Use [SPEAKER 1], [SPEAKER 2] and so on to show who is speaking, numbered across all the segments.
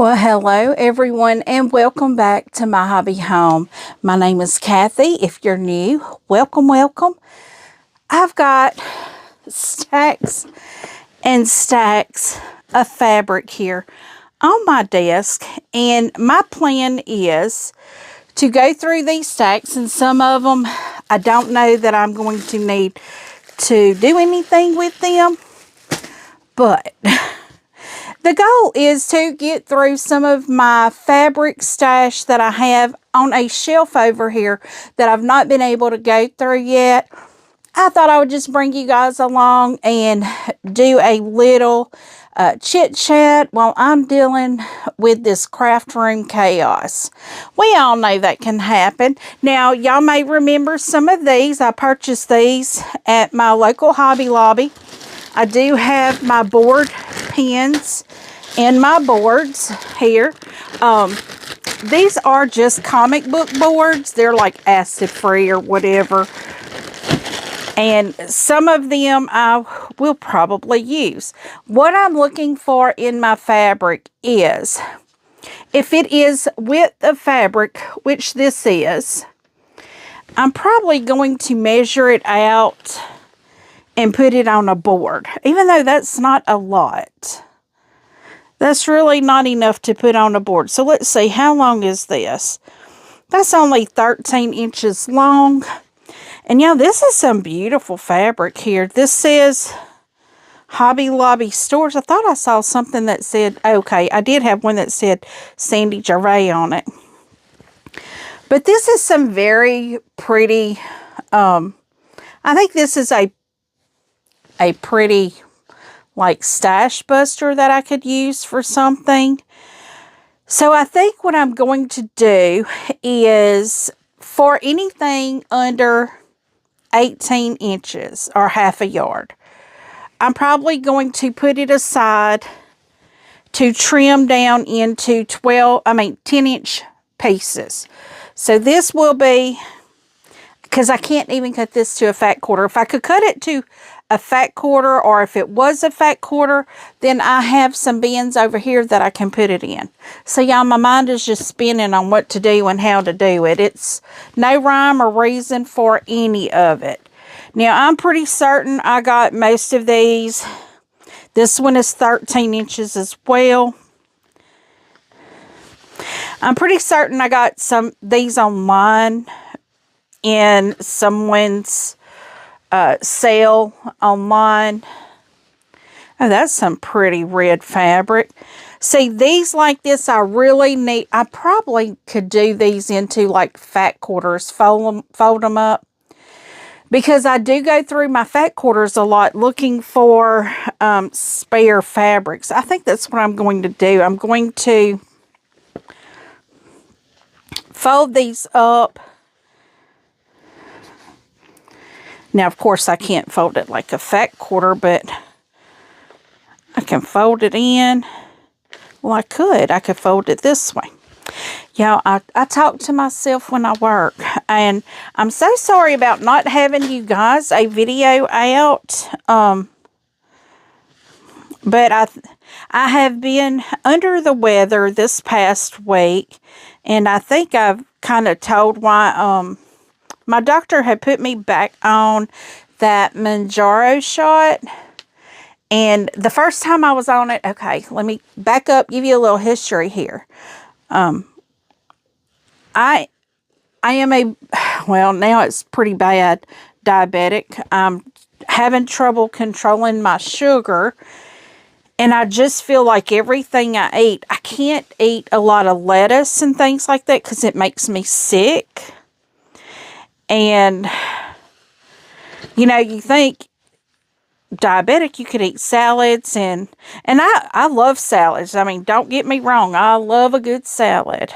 [SPEAKER 1] Well, hello everyone and welcome back to My Hobby Home. My name is Kathy. If you're new, welcome. I've got stacks and stacks of fabric here on my desk, and my plan is to go through these stacks, and some of them I don't know that I'm going to need to do anything with them, but the goal is to get through some of my fabric stash that I have on a shelf over here that I've not been able to go through yet. I thought I would just bring you guys along and do a little chit chat while I'm dealing with this craft room chaos. We all know that can happen. Now, y'all may remember some of these. I purchased these at my local Hobby Lobby. I do have my board pins and my boards here. These are just comic book boards. They're like acid free or whatever. And some of them I will probably use. What I'm looking for in my fabric is, if it is width of fabric, which this is, I'm probably going to measure it out and put it on a board, even though that's not a lot. That's really not enough to put on a board. So let's see, how long is this? That's only 13 inches long. And yeah, this is some beautiful fabric here. This says Hobby Lobby Stores. I thought I saw something that said, okay, I did have one that said Sandy Gervais on it. But this is some very pretty, I think this is a pretty like stash buster that I could use for something. So I think what I'm going to do is, for anything under 18 inches or half a yard, I'm probably going to put it aside to trim down into 10-inch pieces. So this will be, because I can't even cut this to a fat quarter. If I could cut it to a fat quarter, or if it was a fat quarter, then I have some bins over here that I can put it in. So y'all, my mind is just spinning on what to do and how to do it. It's no rhyme or reason for any of it. Now, I'm pretty certain I got most of these. This one is 13 inches as well. I'm pretty certain I got these online in someone's sale online. Oh, that's some pretty red fabric. See, these like this, I really need, I probably could do these into like fat quarters, fold them up. Because I do go through my fat quarters a lot looking for spare fabrics. I think that's what I'm going to do. I'm going to fold these up. Now, of course, I can't fold it like a fat quarter, but I can fold it in. Well, I could fold it this way. Y'all, I talk to myself when I work, and I'm so sorry about not having you guys a video out. But I have been under the weather this past week, and I think I've kind of told why. My doctor had put me back on that Manjaro shot. And the first time I was on it, okay, let me back up, give you a little history here. I am well, now it's pretty bad, diabetic. I'm having trouble controlling my sugar. And I just feel like everything I eat, I can't eat a lot of lettuce and things like that because it makes me sick. And, you know, you think diabetic, you could eat salads, and I love salads. I mean, don't get me wrong, I love a good salad.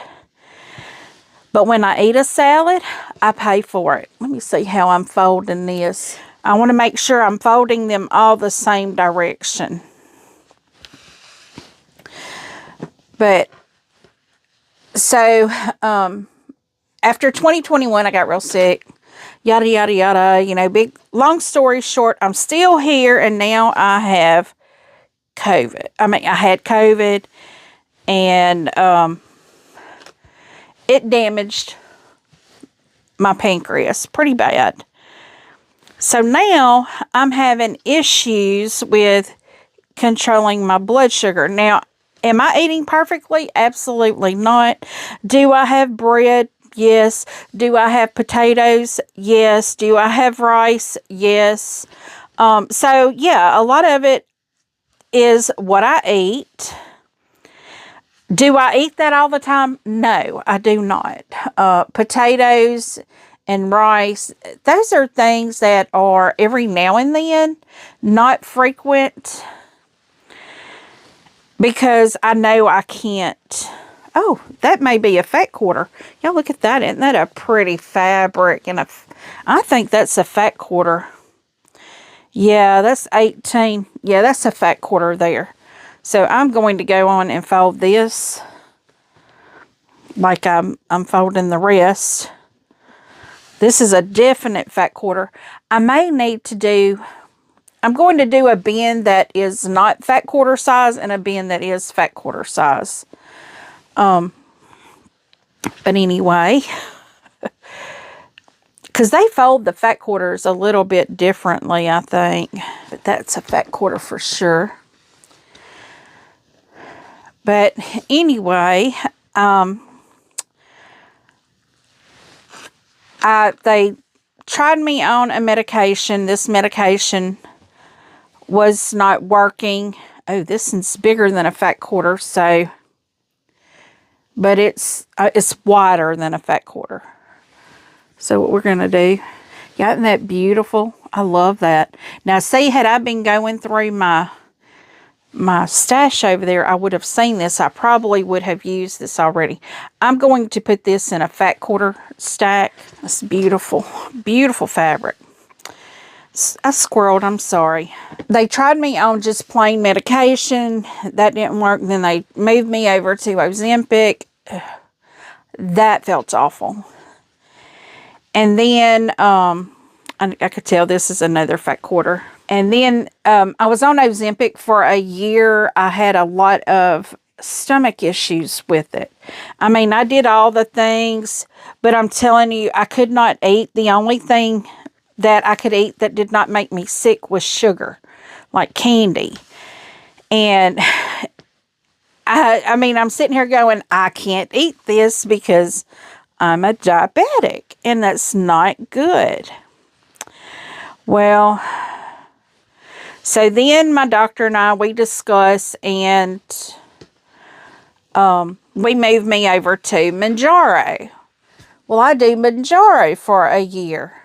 [SPEAKER 1] But when I eat a salad, I pay for it. Let me see how I'm folding this. I want to make sure I'm folding them all the same direction. But, so, after 2021, I got real sick. Yada, yada, yada. You know, long story short, I'm still here, and now I have COVID. I mean, I had COVID, and it damaged my pancreas pretty bad. So now I'm having issues with controlling my blood sugar. Now, am I eating perfectly? Absolutely not. Do I have bread? Yes. Do I have potatoes? Yes. Do I have rice? Yes. So yeah, a lot of it is what I eat. Do I eat that all the time? No, I do not. Potatoes and rice, those are things that are every now and then, not frequent, because I know I can't. Oh, that may be a fat quarter. Y'all look at that. Isn't that a pretty fabric? And I think that's a fat quarter. Yeah, that's 18. Yeah, that's a fat quarter there. So I'm going to go on and fold this like I'm folding the rest. This is a definite fat quarter. I may need to do, I'm going to do a bin that is not fat quarter size and a bin that is fat quarter size. But anyway, because they fold the fat quarters a little bit differently, I think. But that's a fat quarter for sure. But anyway, they tried me on a medication. This medication was not working. Oh, this one's bigger than a fat quarter, so, but it's wider than a fat quarter. So what we're going to do, yeah, isn't that beautiful? I love that. Now, see, had I been going through my stash over there, I would have seen this. I probably would have used this already. I'm going to put this in a fat quarter stack. It's beautiful, beautiful fabric. I squirreled, I'm sorry. They tried me on just plain medication. That didn't work. Then they moved me over to Ozempic. That felt awful. And then, I could tell this is another fat quarter. And then I was on Ozempic for a year. I had a lot of stomach issues with it. I mean, I did all the things, but I'm telling you, I could not eat. The only thing that I could eat that did not make me sick was sugar, like candy. And I mean, I'm sitting here going, I can't eat this because I'm a diabetic, and that's not good. Well, so then my doctor and I, we discuss, and we moved me over to Manjaro. Well, I do Manjaro for a year.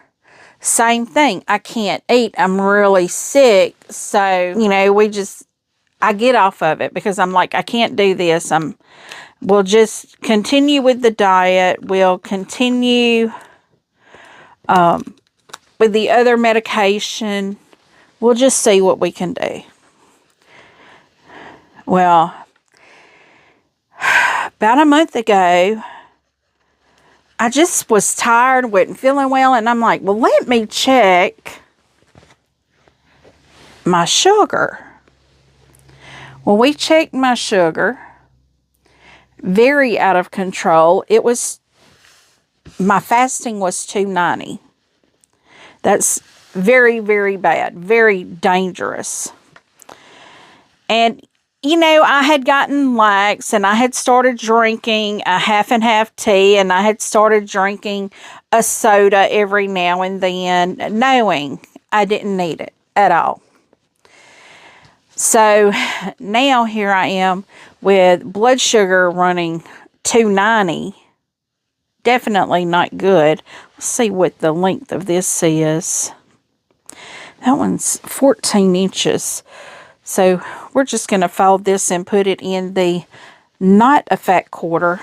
[SPEAKER 1] Same thing. I can't eat. I'm really sick. So, you know, I get off of it because I'm like, I can't do this. We'll just continue with the diet. We'll continue with the other medication. We'll just see what we can do. Well, about a month ago, I just was tired, wasn't feeling well, and I'm like, well, let me check my sugar. Well, we checked my sugar. Very out of control. My fasting was 290. That's very, very bad. Very dangerous. And, you know, I had gotten lax, and I had started drinking a half and half tea, and I had started drinking a soda every now and then, knowing I didn't need it at all. So now here I am with blood sugar running 290. Definitely not good. Let's see what the length of this is. That one's 14 inches. So we're just going to fold this and put it in the not a fat quarter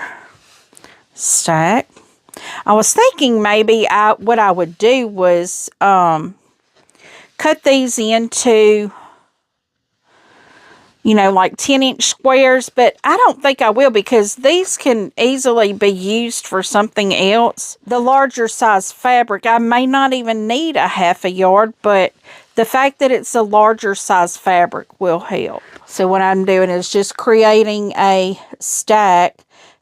[SPEAKER 1] stack. I was thinking maybe what I would do was cut these into, you know, like 10-inch squares, but I don't think I will because these can easily be used for something else. The larger size fabric, I may not even need a half a yard, but the fact that it's a larger size fabric will help. So what I'm doing is just creating a stack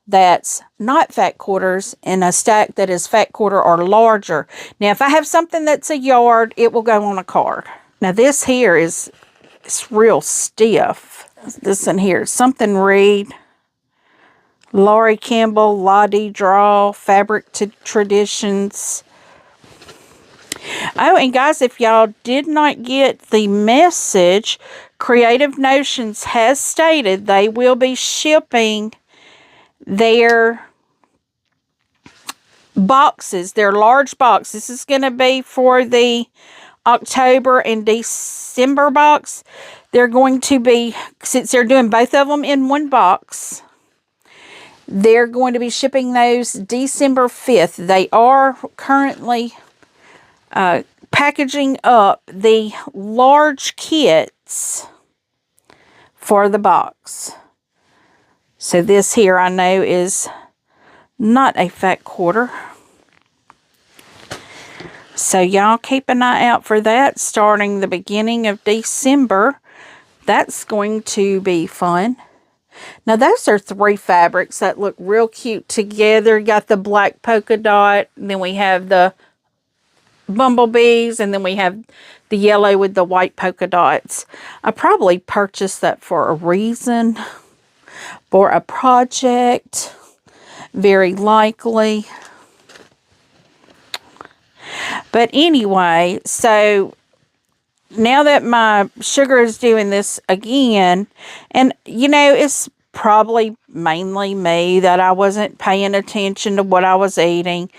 [SPEAKER 1] that's not fat quarters and a stack that is fat quarter or larger. Now, if I have something that's a yard, it will go on a card. Now, this here it's real stiff. This in here, something read. Laurie Campbell, Lottie Draw, Fabric to Traditions. Oh, and guys, if y'all did not get the message, Creative Notions has stated they will be shipping their boxes, their large box. This is going to be for the October and December box. They're going to be, since they're doing both of them in one box, they're going to be shipping those December 5th. They are currently packaging up the large kits for the box. So this here I know is not a fat quarter. So y'all keep an eye out for that starting the beginning of December. That's going to be fun. Now those are 3 fabrics that look real cute together. You got the black polka dot, and then we have the bumblebees, and then we have the yellow with the white polka dots. I probably purchased that for a reason, for a project, very likely. But anyway, so now that my sugar is doing this again, and you know, it's probably mainly me that I wasn't paying attention to what I was eating,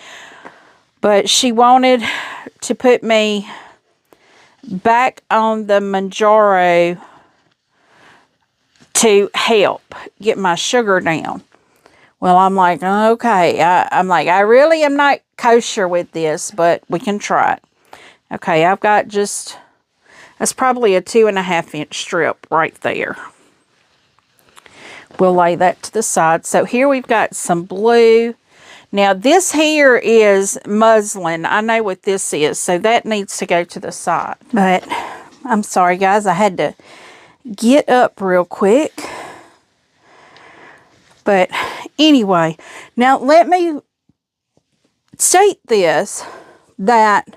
[SPEAKER 1] but she wanted to put me back on the Manjaro to help get my sugar down. Well, I'm like, okay. I'm like, I really am not kosher with this, but we can try it. Okay, I've got just, that's probably a 2.5 inch strip right there. We'll lay that to the side. So here we've got some blue. Now this here is muslin. I know what this is, so that needs to go to the side. But I'm sorry guys, I had to get up real quick. But anyway, now let me state this, that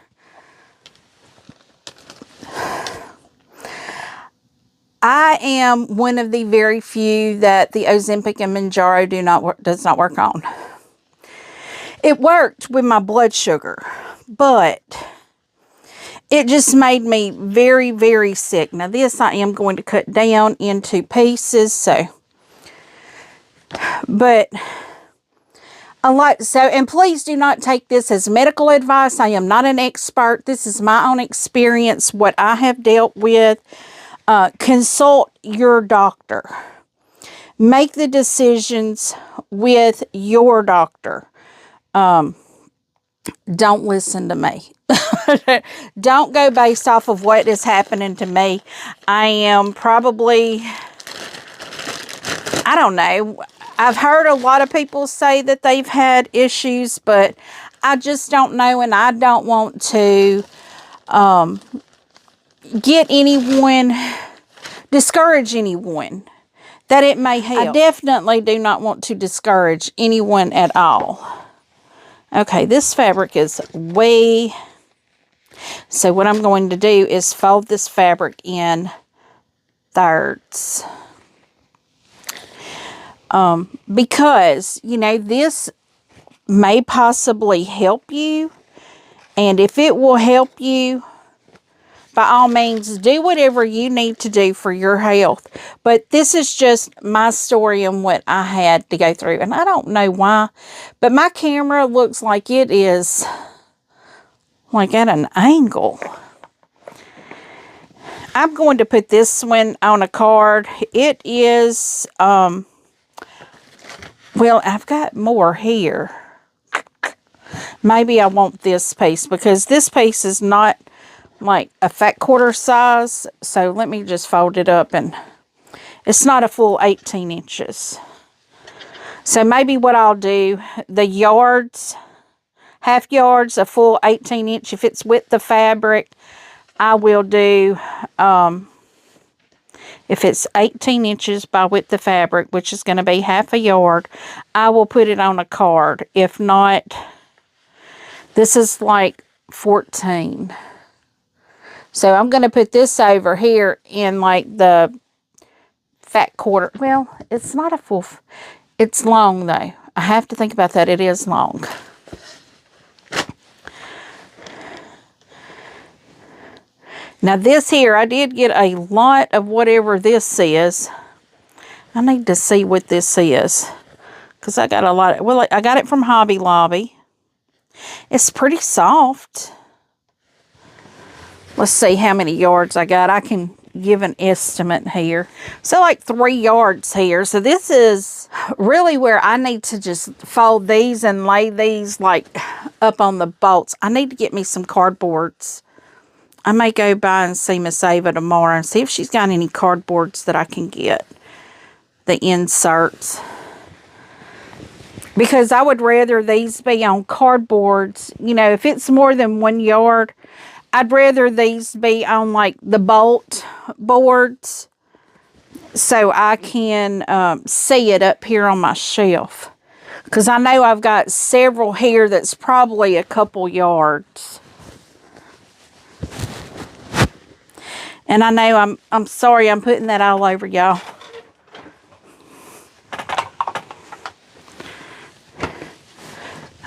[SPEAKER 1] I am one of the very few that the Ozempic and Manjaro does not work on. It worked with my blood sugar, but it just made me very, very sick. Now this I am going to cut down into pieces, so, but a lot, so, and please do not take this as medical advice. I am not an expert. This is my own experience, what I have dealt with. Consult your doctor. Make the decisions with your doctor. Don't listen to me. Don't go based off of what is happening to me. I am probably, I don't know. I've heard a lot of people say that they've had issues, but I just don't know, and I don't want to get anyone, discourage anyone that it may help. I definitely do not want to discourage anyone at all. Okay, this fabric is way, so what I'm going to do is fold this fabric in thirds. Because, you know, this may possibly help you, and if it will help you, by all means, do whatever you need to do for your health. But this is just my story and what I had to go through. And I don't know why, but my camera looks like it is like at an angle. I'm going to put this one on a card. It is, well, I've got more here. Maybe I want this piece because this piece is not like a fat quarter size. So let me just fold it up, and it's not a full 18 inches. So maybe what I'll do, the yards, half yards, a full 18 inch, if it's with the fabric, I will do, if it's 18 inches by width of fabric, which is going to be half a yard, I will put it on a card. If not, this is like 14. So I'm going to put this over here in like the fat quarter. Well, it's not a full, it's long though. I have to think about that. It is long. Now this here, I did get a lot of whatever this is. I need to see what this is, because I got a lot. Well, I got it from Hobby Lobby. It's pretty soft. Let's see how many yards I got. I can give an estimate here. So like 3 yards here. So this is really where I need to just fold these and lay these like up on the bolts. I need to get me some cardboards. I may go by and see Miss Ava tomorrow and see if she's got any cardboards that I can get. The inserts. Because I would rather these be on cardboards. You know, if it's more than 1 yard, I'd rather these be on like the bolt boards, so I can see it up here on my shelf. Because I know I've got several here that's probably a couple yards. And I know I'm sorry I'm putting that all over y'all.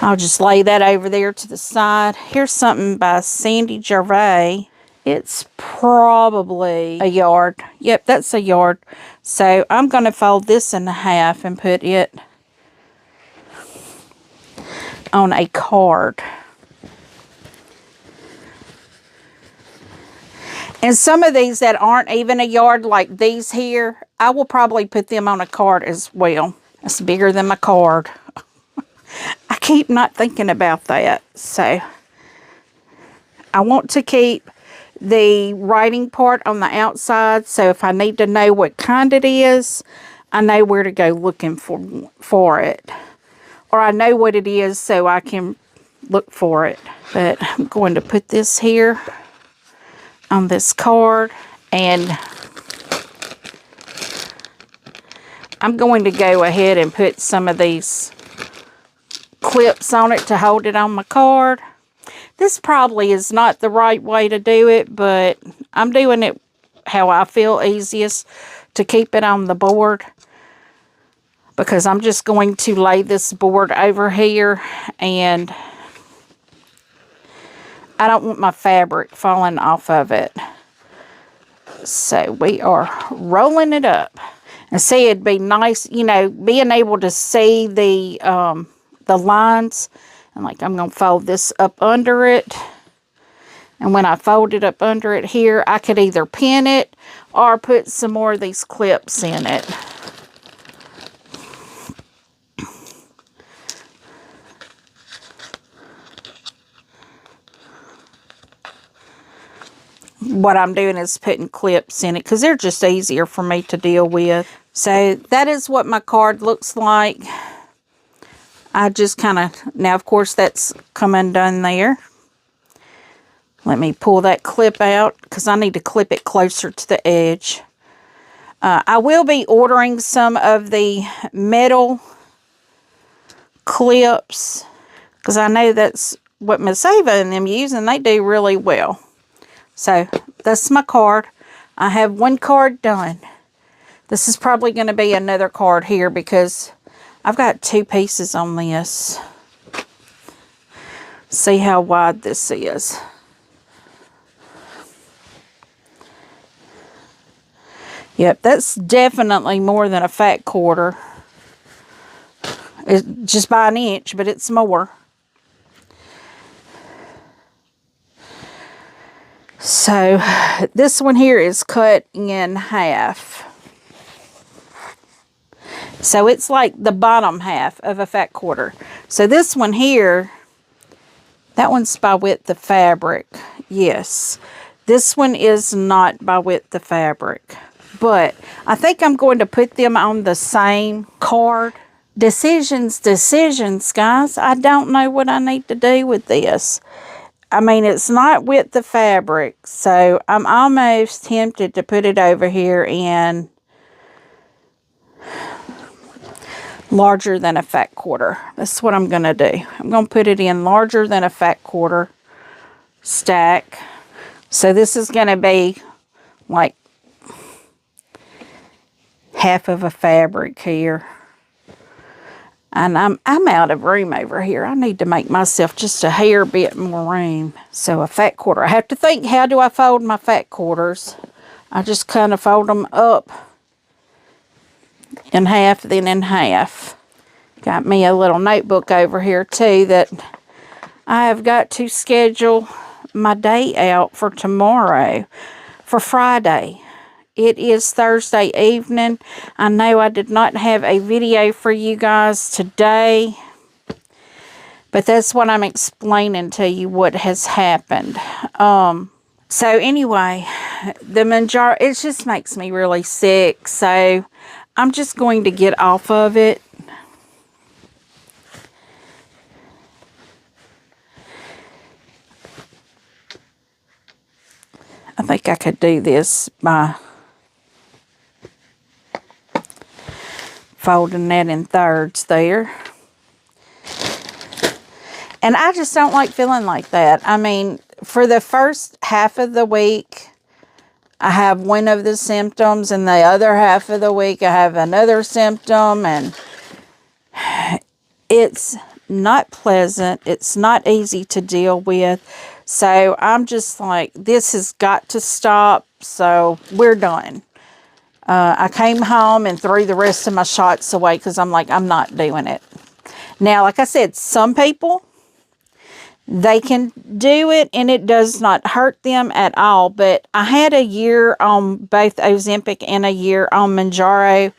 [SPEAKER 1] I'll just lay that over there to the side. Here's something by Sandy Gervais. It's probably a yard. Yep, that's a yard. So I'm going to fold this in half and put it on a card. And some of these that aren't even a yard, like these here, I will probably put them on a card as well. It's bigger than my card. I keep not thinking about that. So I want to keep the writing part on the outside. So if I need to know what kind it is, I know where to go looking for it. Or I know what it is so I can look for it. But I'm going to put this here on this card. And I'm going to go ahead and put some of these clips on it to hold it on my card. This probably is not the right way to do it, but I'm doing it how I feel easiest to keep it on the board, because I'm just going to lay this board over here, and I don't want my fabric falling off of it. So we are rolling it up. And see, it'd be nice, you know, being able to see the lines. And like, I'm going to fold this up under it. And when I fold it up under it here, I could either pin it or put some more of these clips in it. What I'm doing is putting clips in it because they're just easier for me to deal with. So that is what my card looks like. I just kind of, now of course that's come undone there. Let me pull that clip out because I need to clip it closer to the edge. I will be ordering some of the metal clips because I know that's what Miss Ava and them use, and they do really well. So that's my card. I have one card done. This is probably going to be another card here because I've got 2 pieces on this. See how wide this is. Yep, that's definitely more than a fat quarter. It's just by an inch, but it's more. So this one here is cut in half. So it's like the bottom half of a fat quarter. So this one here, that one's by width of fabric. Yes. This one is not by width of fabric. But I think I'm going to put them on the same card. Decisions, guys. I don't know what I need to do with this. I mean, it's not with the fabric, so I'm almost tempted to put it over here in larger than a fat quarter. That's what I'm going to do. I'm going to put it in larger than a fat quarter stack. So this is going to be like half of a fabric here. And I'm out of room over here. I need to make myself just a hair bit more room. So a fat quarter. I have to think, how do I fold my fat quarters? I just kind of fold them up in half, then in half. Got me a little notebook over here too that I have got to schedule my day out for tomorrow, for Friday. It is Thursday evening. I know I did not have a video for you guys today, but that's what I'm explaining to you what has happened. So anyway, the Manjaro, it just makes me really sick. So I'm just going to get off of it. I think I could do this by folding that in thirds there. And I just don't like feeling like that. I mean, for the first half of the week, I have one of the symptoms, and the other half of the week, I have another symptom, and it's not pleasant. It's not easy to deal with. So I'm just like, this has got to stop. So we're done. I came home and threw the rest of my shots away because I'm like, I'm not doing it. Now, like I said, some people, they can do it and it does not hurt them at all. But I had a year on both Ozempic and a year on Manjaro.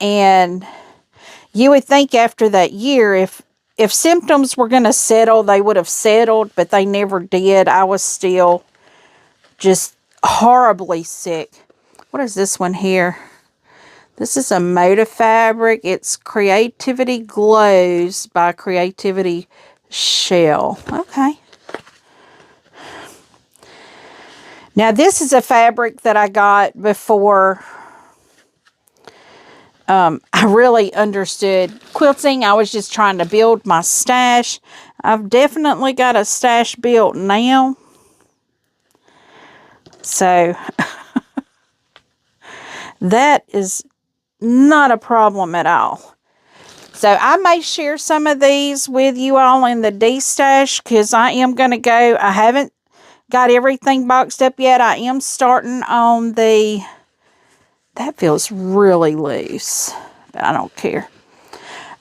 [SPEAKER 1] And you would think after that year, if symptoms were going to settle, they would have settled, but they never did. I was still just horribly sick. What is this one here? This is a Moda fabric. It's Creativity Glows by Creativity Shell. Okay. Now, this is a fabric that I got before I really understood quilting. I was just trying to build my stash. I've definitely got a stash built now. So, that is not a problem at all. So, I may share some of these with you all in the D-stash because I am going to go. I haven't got everything boxed up yet. I am starting on the... That feels really loose, but I don't care.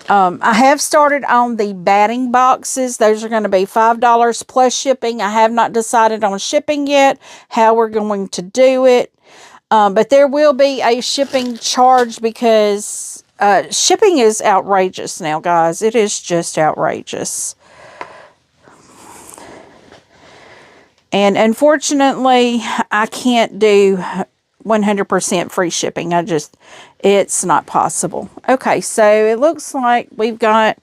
[SPEAKER 1] I have started on the batting boxes. Those are going to be $5 plus shipping. I have not decided on shipping yet, how we're going to do it. But there will be a shipping charge because shipping is outrageous now, guys. It is just outrageous. And unfortunately, I can't do 100% free shipping. It's not possible. Okay, so it looks like we've got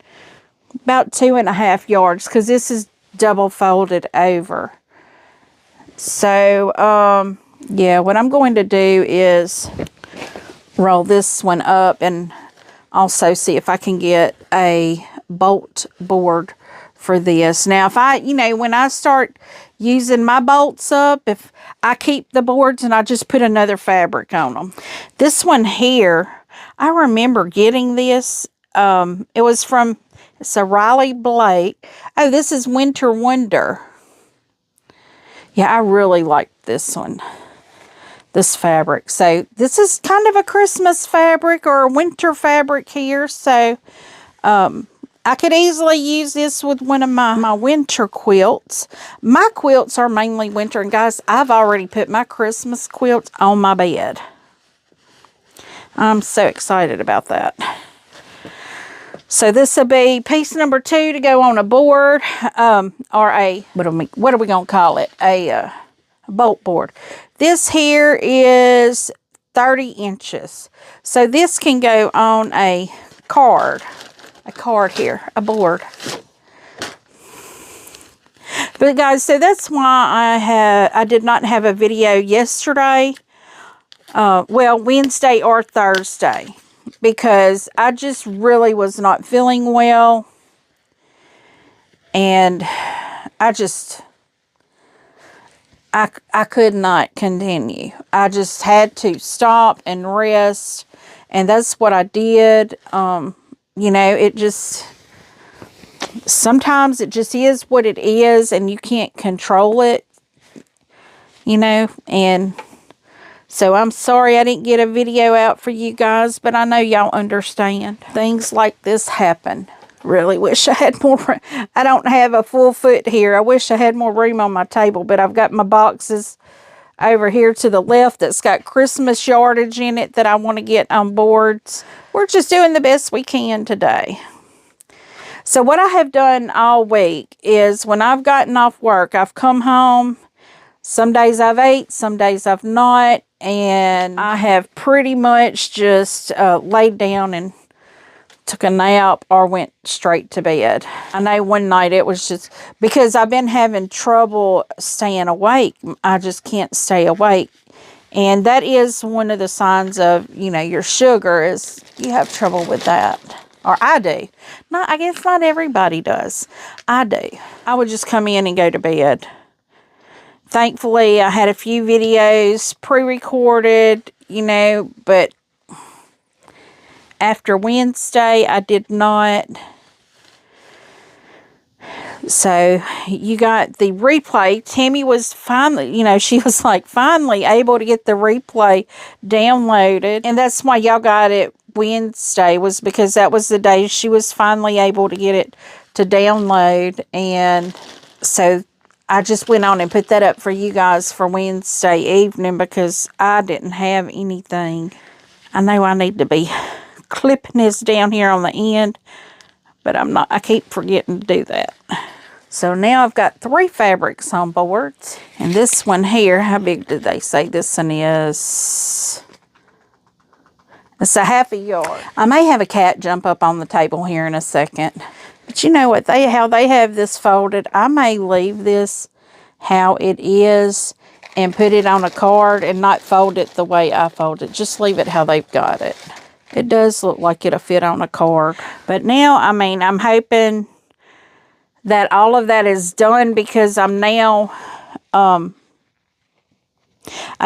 [SPEAKER 1] about 2.5 yards because this is double folded over. So, yeah, what I'm going to do is roll this one up and also see if I can get a bolt board for this. Now, if I, when I start using my bolts up, if I keep the boards and I just put another fabric on them. This one here, I remember getting this. It was from, it's a Riley Blake. Oh, this is Winter Wonder. Yeah, I really like this one. This fabric. So this is kind of a Christmas fabric or a winter fabric here. So I could easily use this with one of my winter quilts. My quilts are mainly winter. And guys, I've already put my Christmas quilt on my bed. I'm so excited about that. So this will be piece number 2 to go on a board. Or a, what are we going to call it? A bolt board. This here is 30 inches. So this can go on a card. A card here, a board. But guys, so that's why I did not have a video yesterday. Well, Wednesday or Thursday, because I just really was not feeling well. And I could not continue. I just had to stop and rest. And that's what I did. You know, sometimes it just is what it is and you can't control it, you know. And so I'm sorry I didn't get a video out for you guys, but I know y'all understand. Things like this happen. Really wish I had more. I don't have a full foot here. I wish I had more room on my table, but I've got my boxes over here to the left that's got Christmas yardage in it that I want to get on boards. We're just doing the best we can today. So what I have done all week is when I've gotten off work, I've come home. Some days I've ate, some days I've not, and I have pretty much just laid down and took a nap or went straight to bed. I know one night it was just because I've been having trouble staying awake. I just can't stay awake. And that is one of the signs of, you know, your sugar is you have trouble with that. Or I do. Not, I guess not everybody does. I do. I would just come in and go to bed. Thankfully, I had a few videos pre-recorded, you know, but after Wednesday, I did not. So, you got the replay. Tammy was finally, you know, she was like finally able to get the replay downloaded. And that's why y'all got it Wednesday, was because that was the day she was finally able to get it to download. And so, I just went on and put that up for you guys for Wednesday evening because I didn't have anything. I know I need to be clipping this down here on the end, but I'm not. I keep forgetting to do that. So now I've got 3 fabrics on board. And this one here, how big did they say this one is? It's a 1/2 yard. I may have a cat jump up on the table here in a second. But you know what? How they have this folded. I may leave this how it is and put it on a card and not fold it the way I fold it. Just leave it how they've got it. It does look like it'll fit on a card. But now, I mean, I'm hoping that all of that is done because I'm now, I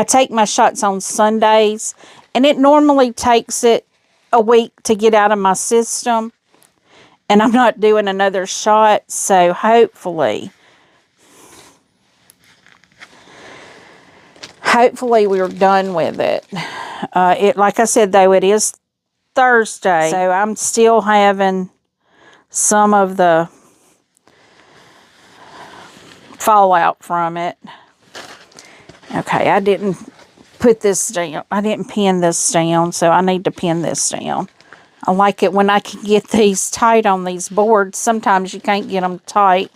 [SPEAKER 1] take my shots on Sundays. And it normally takes it a week to get out of my system. And I'm not doing another shot. So hopefully we're done with it. Like I said, though, it is Thursday. So I'm still having some of the fallout from it. Okay, I didn't put this down. I didn't pin this down, so I need to pin this down. I like it when I can get these tight on these boards. Sometimes you can't get them tight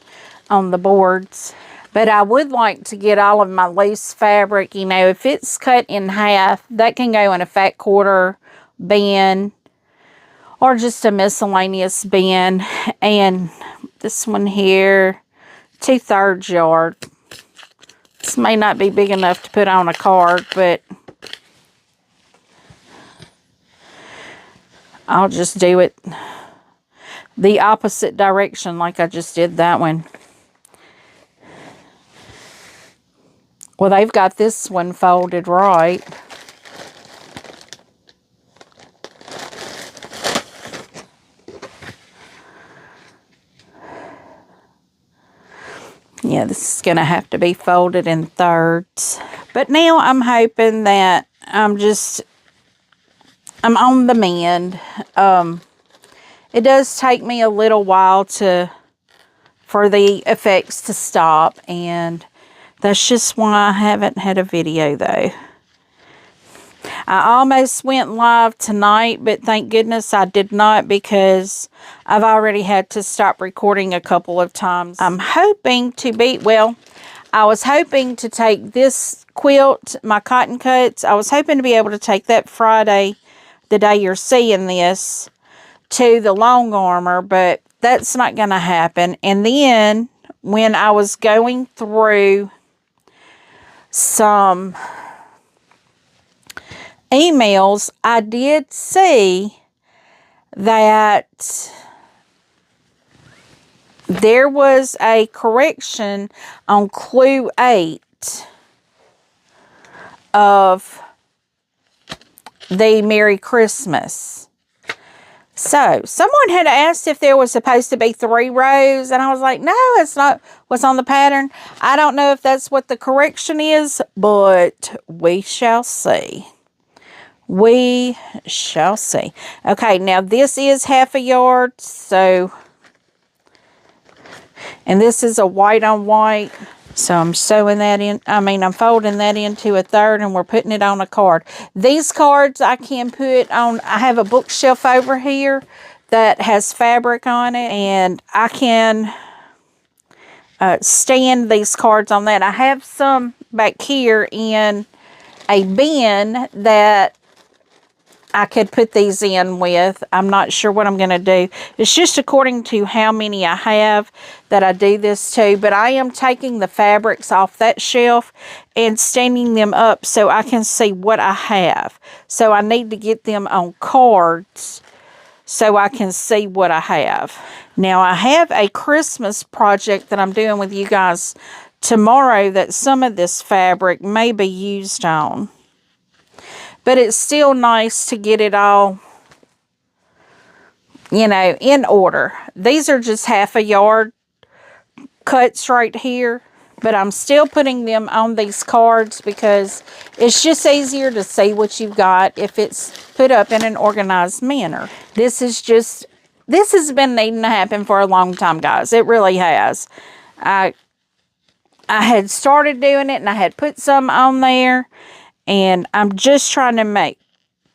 [SPEAKER 1] on the boards. But I would like to get all of my loose fabric. You know, if it's cut in half, that can go in a fat quarter bin or just a miscellaneous bin. And this one here, 2/3 yard. This may not be big enough to put on a card, but I'll just do it the opposite direction like I just did that one. Well, they've got this one folded right. Yeah, this is going to have to be folded in thirds. But now I'm hoping that I'm on the mend. It does take me a little while for the effects to stop, and that's just why I haven't had a video, though. I almost went live tonight, but thank goodness I did not because I've already had to stop recording a couple of times. I'm hoping to I was hoping to take this quilt, my cotton cuts, I was hoping to be able to take that Friday, the day you're seeing this, to the long armor, but that's not going to happen. And then when I was going through some emails, I did see that there was a correction on clue 8 of the Merry Christmas. So, someone had asked if there was supposed to be 3 rows, and I was like, no, it's not what's on the pattern. I don't know if that's what the correction is, but we shall see. We shall see. Okay, now this is half a yard, so, and this is a white on white. So I'm sewing that in, I'm folding that into a third, and we're putting it on a card. These cards I can put on, I have a bookshelf over here that has fabric on it, and I can stand these cards on that. I have some back here in a bin that I could put these in with. I'm not sure what I'm going to do. It's just according to how many I have that I do this to. But I am taking the fabrics off that shelf and standing them up so I can see what I have. So I need to get them on cards so I can see what I have. Now I have a Christmas project that I'm doing with you guys tomorrow that some of this fabric may be used on. But it's still nice to get it all, you know, in order. These are just half a yard cuts right here. But I'm still putting them on these cards because it's just easier to see what you've got if it's put up in an organized manner. This has been needing to happen for a long time, guys. It really has. I had started doing it, and I had put some on there. And I'm just trying to make,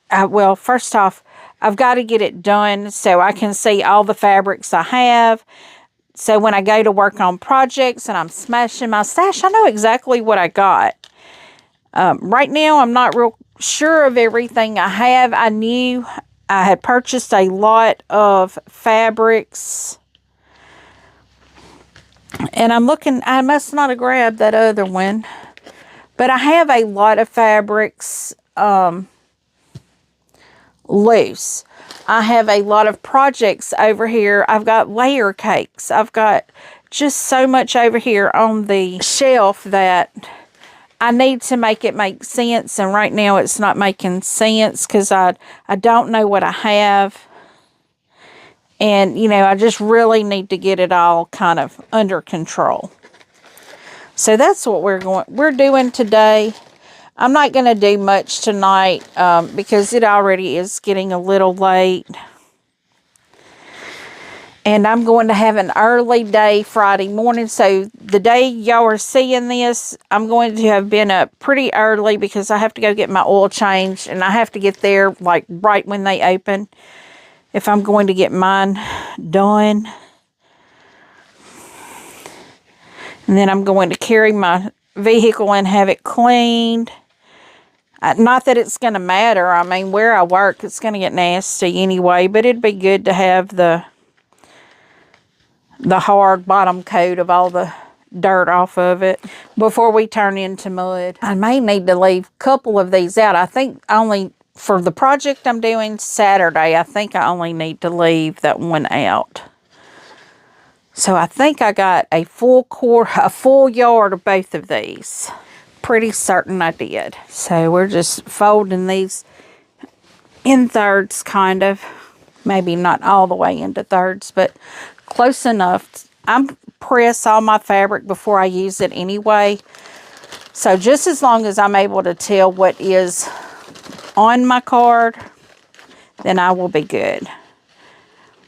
[SPEAKER 1] well, first off, I've got to get it done so I can see all the fabrics I have. So when I go to work on projects and I'm smashing my stash, I know exactly what I got. Right now, I'm not real sure of everything I have. I knew I had purchased a lot of fabrics. And I'm looking, I must not have grabbed that other one. But I have a lot of fabrics loose. I have a lot of projects over here. I've got layer cakes. I've got just so much over here on the shelf that I need to make it make sense. And right now it's not making sense because I don't know what I have. And, you know, I just really need to get it all kind of under control. So that's what we're doing today. I'm not going to do much tonight because it already is getting a little late. And I'm going to have an early day Friday morning. So the day y'all are seeing this, I'm going to have been up pretty early because I have to go get my oil changed. And I have to get there like right when they open if I'm going to get mine done. And then I'm going to carry my vehicle and have it cleaned. Not that it's going to matter. I mean, where I work, it's going to get nasty anyway. But it'd be good to have the hard bottom coat of all the dirt off of it before we turn into mud. I may need to leave a couple of these out. I think only for the project I'm doing Saturday, I think I only need to leave that one out. So I think I got a full yard of both of these. Pretty certain I did. So we're just folding these in thirds, kind of. Maybe not all the way into thirds, but close enough. I press all my fabric before I use it anyway. So just as long as I'm able to tell what is on my card, then I will be good.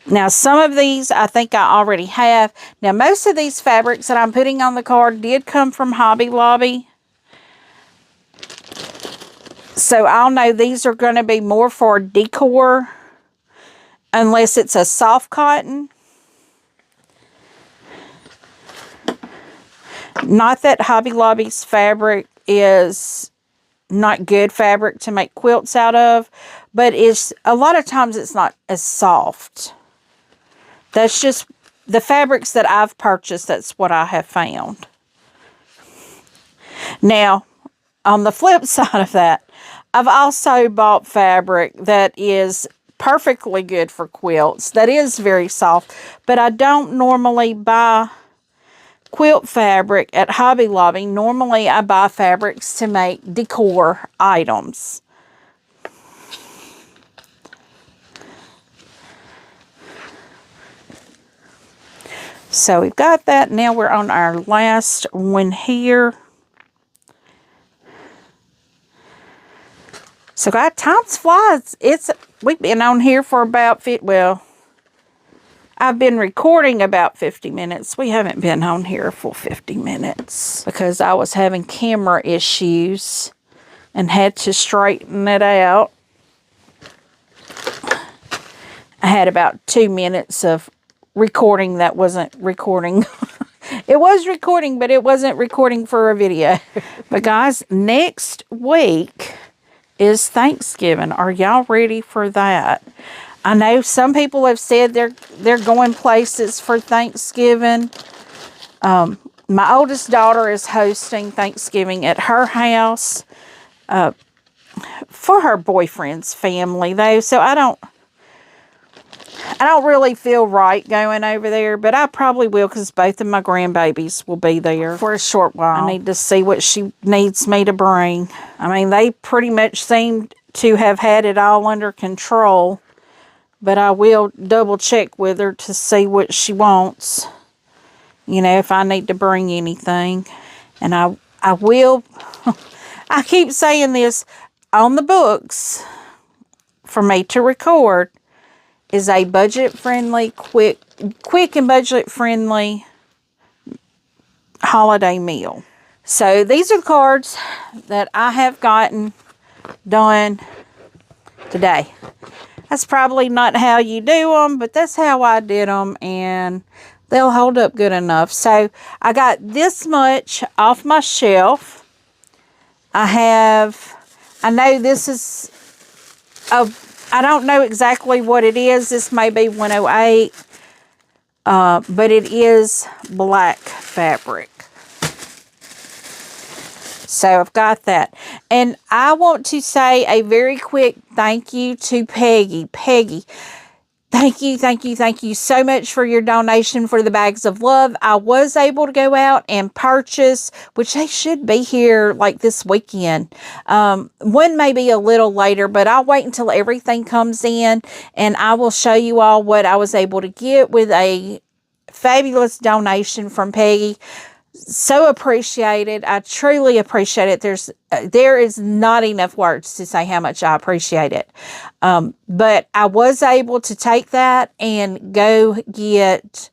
[SPEAKER 1] Now, some of these I think I already have. Now, most of these fabrics that I'm putting on the card did come from Hobby Lobby. So, I'll know these are going to be more for decor unless it's a soft cotton. Not that Hobby Lobby's fabric is not good fabric to make quilts out of, but a lot of times it's not as soft. That's just the fabrics that I've purchased, that's what I have found. Now, on the flip side of that, I've also bought fabric that is perfectly good for quilts, that is very soft, but I don't normally buy quilt fabric at Hobby Lobby. Normally I buy fabrics to make decor items. So we've got that. Now we're on our last one here. So God, time flies. We've been on here for about, I've been recording about 50 minutes. We haven't been on here for 50 minutes because I was having camera issues and had to straighten it out. I had about 2 minutes of recording that wasn't recording. It was recording, but it wasn't recording for a video. But guys, next week is Thanksgiving. Are y'all ready for that? I know some people have said they're going places for Thanksgiving. My oldest daughter is hosting Thanksgiving at her house for her boyfriend's family, though. So I don't really feel right going over there, but I probably will because both of my grandbabies will be there for a short while. I need to see what she needs me to bring. I mean, they pretty much seem to have had it all under control, but I will double check with her to see what she wants, you know, if I need to bring anything. And I will, I keep saying this, on the books for me to record is a budget-friendly, quick and budget-friendly holiday meal. So these are the cards that I have gotten done today. That's probably not how you do them, but that's how I did them, and they'll hold up good enough. So I got this much off my shelf. I know this is I don't know exactly what it is. This may be 108, but it is black fabric. So I've got that. And I want to say a very quick thank you to Peggy. Peggy, thank you so much for your donation for the bags of love. I was able to go out and purchase, which they should be here like this weekend. One may be a little later, but I'll wait until everything comes in and I will show you all what I was able to get with a fabulous donation from Peggy. So appreciated. I truly appreciate it. There is not enough words to say how much I appreciate it. But I was able to take that and go get,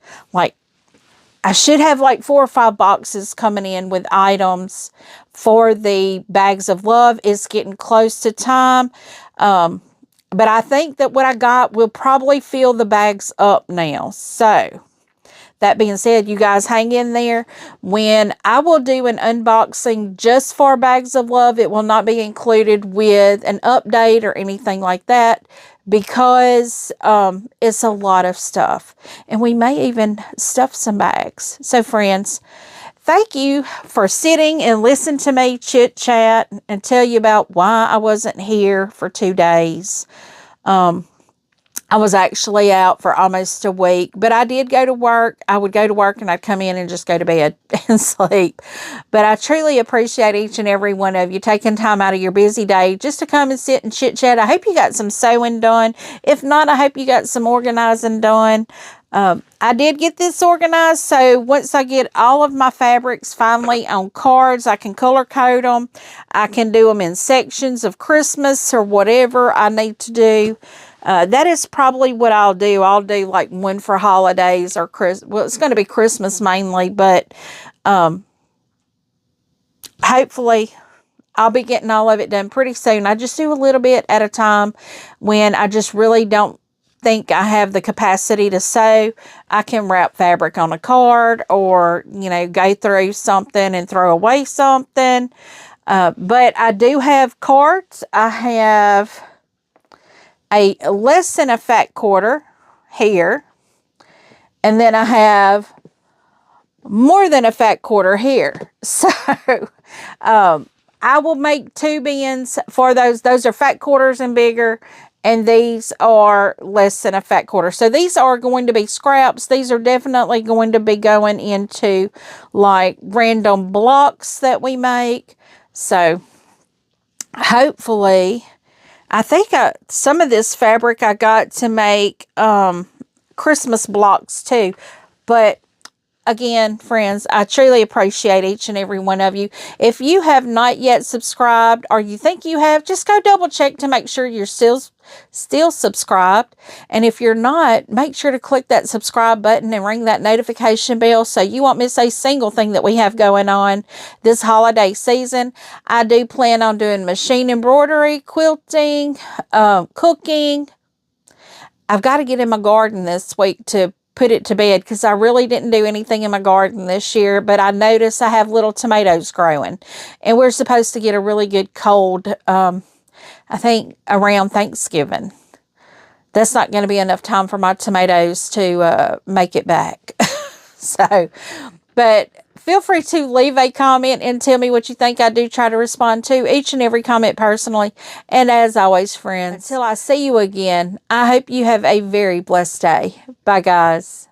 [SPEAKER 1] I should have 4 or 5 boxes coming in with items for the bags of love. It's getting close to time. But I think that what I got will probably fill the bags up now. So that being said, you guys hang in there. When I will do an unboxing just for bags of love, it will not be included with an update or anything like that because it's a lot of stuff. And we may even stuff some bags. So friends, thank you for sitting and listening to me chit chat and tell you about why I wasn't here for 2 days. I was actually out for almost a week, but I did go to work. I would go to work and I'd come in and just go to bed and sleep. But I truly appreciate each and every one of you taking time out of your busy day just to come and sit and chit chat. I hope you got some sewing done. If not, I hope you got some organizing done. I did get this organized, so once I get all of my fabrics finally on cards, I can color code them. I can do them in sections of Christmas or whatever I need to do. That is probably what I'll do. I'll do one for holidays or Christmas. Well, it's going to be Christmas mainly, but hopefully I'll be getting all of it done pretty soon. I just do a little bit at a time when I just really don't think I have the capacity to sew. I can wrap fabric on a card or, go through something and throw away something. But I do have cards. I have a less than a fat quarter here, And then I have more than a fat quarter here. So I will make 2 bins for those. Those are fat quarters and bigger, and these are less than a fat quarter. So these are going to be scraps. These are definitely going to be going into like random blocks that we make. So hopefully, I think some of this fabric I got to make Christmas blocks too. But again, friends, I truly appreciate each and every one of you. If you have not yet subscribed, or you think you have, just go double check to make sure you're still subscribed. And if you're not, make sure to click that subscribe button and ring that notification bell so you won't miss a single thing that we have going on this holiday season. I do plan on doing machine embroidery, quilting, cooking. I've got to get in my garden this week to put it to bed because I really didn't do anything in my garden this year, but I noticed I have little tomatoes growing, and we're supposed to get a really good cold, I think around Thanksgiving. That's not going to be enough time for my tomatoes to make it back. So, but feel free to leave a comment and tell me what you think. I do try to respond to each and every comment personally. And as always, friends, until I see you again, I hope you have a very blessed day. Bye, guys.